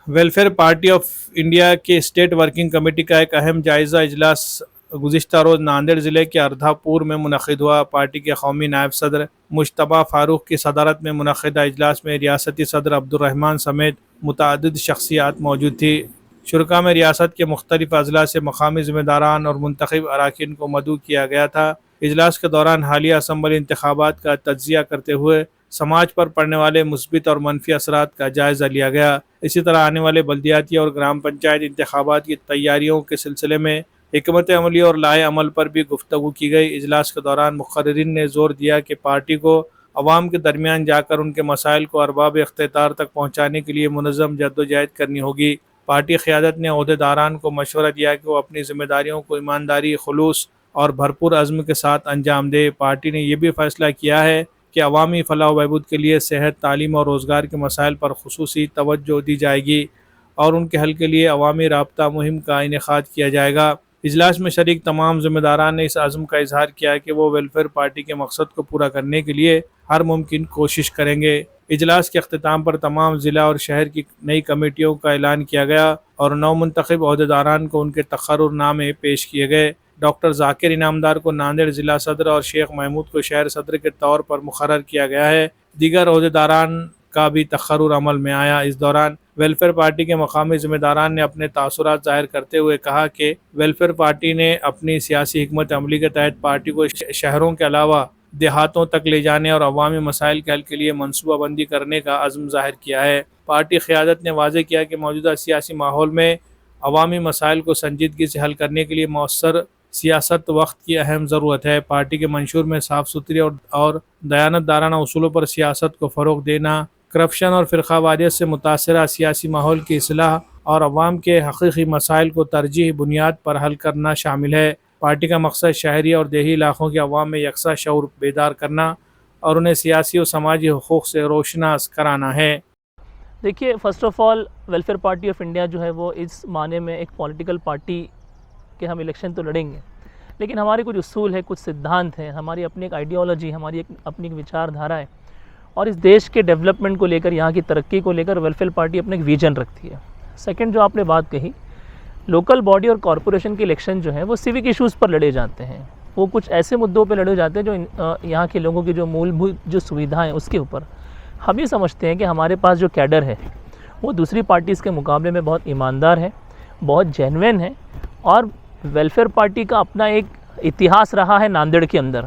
Welfare party of India के state working committee का एक अहम जायज़ा इजलास गुज़िश्ता रोज़ नांदेड़ ज़िले के अर्धापुर में मुनक़िद हुआ। पार्टी के कौमी नायब सदर मुश्तबा फ़ारूक की सदारत में मुनक़िदा इजलास में रियासती सदर अब्दुर्रहमान समेत मुतअद्दिद शख्सियात मौजूद थी। शुरा में रियासत के मुख्तलिफ अजला से मकामी ज़िम्मेदारान और मुंतखब अरकान को मदऊ किया गया था। इजलास के दौरान हालिया असम्बली इंतखाबात का तज्ज़िया करते हुए समाज पर पड़ने वाले मुस्बित और मनफी असरात का जायज़ा लिया गया। इसी तरह आने वाले बल्दियाती और ग्राम पंचायत इंतखाबात की तैयारियों के सिलसिले में हिकमत अमली और लाए अमल पर भी गुफ्तगू की गई। इजलास के दौरान मुक़र्रिरीन ने ज़ोर दिया कि पार्टी को अवाम के दरमियान जाकर उनके मसाइल को अरबाब इख्तियार तक पहुँचाने के लिए मुनज़्ज़म जद्दोजहद करनी होगी। पार्टी क़यादत ने ओहदेदारान को मशवरा दिया कि वो अपनी ज़िम्मेदारियों को ईमानदारी, खुलूस और भरपूर अज़्म के साथ अंजाम दे। पार्टी ने यह भी फ़ैसला किया है कि अवामी फ़लाह व बहबूद के लिए सेहत, तालीम और रोज़गार के मसाइल पर खुसूसी तवज्जो दी जाएगी और उनके हल के लिए अवामी राब्ता मुहिम का इनेकाद किया जाएगा। इजलास में शरीक तमाम ज़िम्मेदारान ने इस अज़्म का इजहार किया कि वो वेलफेयर पार्टी के मकसद को पूरा करने के लिए हर मुमकिन कोशिश करेंगे। इजलास के अख्तिताम पर तमाम ज़िला और शहर की नई कमेटियों का ऐलान किया गया और नौ मुंतखब ओहदेदारान को उनके तक़र्रुरनामे पेश किए गए। डॉक्टर ज़ाकिर इनामदार को नांदेड़ ज़िला सदर और शेख महमूद को शहर सदर के तौर पर मुक़र्रर किया गया है। दीगर ओहदेदारान का भी तक़र्रुर अमल में आया। इस दौरान वेलफेयर पार्टी के मकामी ज़िम्मेदारान ने अपने तासुरात ज़ाहिर करते हुए कहा कि वेलफेयर पार्टी ने अपनी सियासी हिकमत अमली के तहत पार्टी को शहरों के अलावा देहातों तक ले जाने और अवामी मसाइल के हल के लिए मनसूबाबंदी करने का अज़्म ज़ाहिर किया है। पार्टी क़यादत ने वाज़ेह किया कि मौजूदा सियासी माहौल में अवामी मसाइल को संजीदगी से हल करने के लिए मौसर सियासत वक्त की अहम ज़रूरत है। पार्टी के मंशूर में साफ़ सुथरी और दयानतदाराना उसूलों पर सियासत को फ़रोग़ देना, करप्शन और फ़िरक़ावारियत से मुतासरा सियासी माहौल की इस्लाह और अवाम के हक़ीक़ी मसाइल को तरजीह बुनियाद पर हल करना शामिल है। पार्टी का मकसद शहरी और देही इलाक़ों के अवाम में यकसा शऊर बेदार करना और उन्हें सियासी और समाजी हुकूक़ से रोशनास कराना है। देखिए, first of all welfare party of India जो है वो इस माने में एक पॉलिटिकल पार्टी के हम इलेक्शन तो लड़ेंगे, लेकिन हमारे कुछ उसूल है, कुछ सिद्धांत हैं, हमारी अपनी एक आइडियोलॉजी, हमारी एक अपनी एक विचारधारा है और इस देश के डेवलपमेंट को लेकर, यहाँ की तरक्की को लेकर वेलफेयर पार्टी अपने एक विजन रखती है। सेकंड, जो आपने बात कही, लोकल बॉडी और कॉरपोरेशन के इलेक्शन जो है वो सिविक इश्यूज़ पर लड़े जाते हैं। वो कुछ ऐसे मुद्दों पर लड़े जाते हैं जो यहाँ के लोगों की जो मूलभूत जो सुविधाएँ हैं उसके ऊपर। हम ये समझते हैं कि हमारे पास जो कैडर है वो दूसरी पार्टीज़ के मुकाबले में बहुत ईमानदार है, बहुत जेन्युइन है और वेलफेयर पार्टी का अपना एक इतिहास रहा है नांदेड़ के अंदर।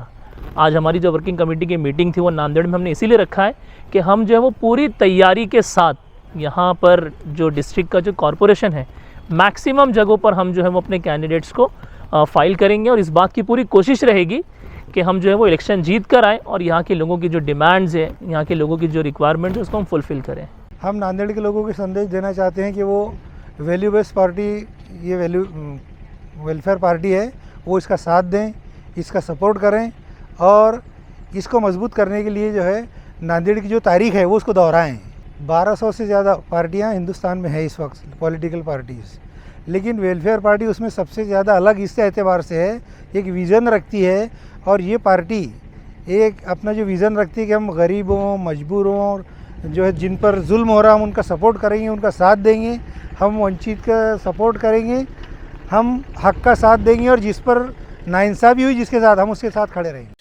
आज हमारी जो वर्किंग कमेटी की मीटिंग थी वो नांदेड़ में हमने इसीलिए रखा है कि हम जो है वो पूरी तैयारी के साथ यहाँ पर जो डिस्ट्रिक्ट का जो कॉरपोरेशन है मैक्सिमम जगहों पर हम जो है वो अपने कैंडिडेट्स को फाइल करेंगे और इस बात की पूरी कोशिश रहेगी कि हम जो है वो इलेक्शन जीत कर आएँ और यहाँ के लोगों की जो डिमांड्स है, यहाँ के लोगों की जो रिक्वायरमेंट है उसको हम फुलफ़िल करें। हम नांदेड़ के लोगों को संदेश देना चाहते हैं कि वो वैल्यू बेस्ड पार्टी, ये वेलफेयर पार्टी है, वो इसका साथ दें, इसका सपोर्ट करें और इसको मजबूत करने के लिए जो है नांदेड़ की जो तारीख़ है वो उसको दोहराएं। 1200 से ज़्यादा पार्टियां हिंदुस्तान में है इस वक्त, पॉलिटिकल पार्टीज़, लेकिन वेलफेयर पार्टी उसमें सबसे ज़्यादा अलग इस एतबार से है, एक विज़न रखती है और ये पार्टी एक अपना जो विज़न रखती है कि हम गरीबों, मजबूरों और जो है जिन पर जुल्म हो रहा हम उनका सपोर्ट करेंगे, उनका साथ देंगे, हम वंचित का सपोर्ट करेंगे, हम हक का साथ देंगे और जिस पर नाइंसाफ़ी हुई जिसके साथ हम उसके साथ खड़े रहेंगे।